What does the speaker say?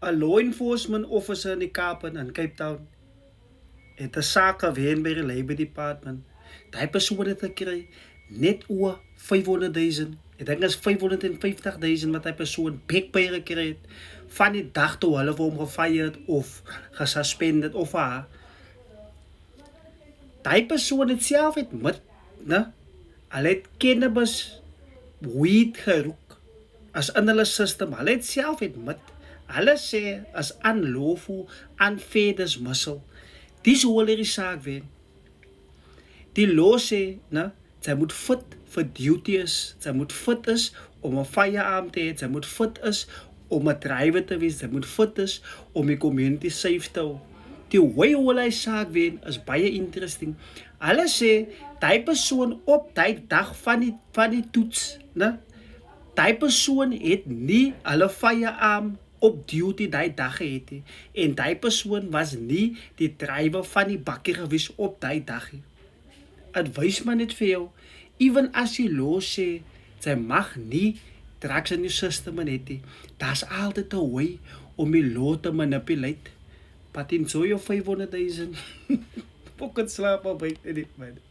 'n law enforcement officer in die Kaap in Cape Town het 'n saak gewen by die Labour Department. Daai persoon het gekry net oor 500,000. Ek dink dit is 550,000 wat hy persoon backpay gekry het van die dag toe hulle vir hom gefire het of gesuspended of haar. Daai persoon het self admit, né? Hulle het cannabis weed gerook as in hulle system. Hulle het self admit. Hulle sê as unlawful, unfair dismissal. Dis hoe hulle die saak wen. Die law sê, né, sy moet fit vir duty is, sy moet fit is om 'n firearm te hê, sy moet fit is om 'n driver te wees, sy moet fit is om die community safe te hou. Die way hoe hulle die saak wen is baie interesting. Hulle sê daai persoon op daai dag van die toets, né? Daai persoon het nie hulle firearm op duty daai dag gehad nie. En daai persoon was nie die driver van die bakkie gewees op daai dag nie. Dit wys maar net vir jou, even as die law sê sy mag nie drugs in die system hê nie, daar's altyd 'n way om die law te manipulate. But enjoy your 500,000. Fucking slaap op by dit man.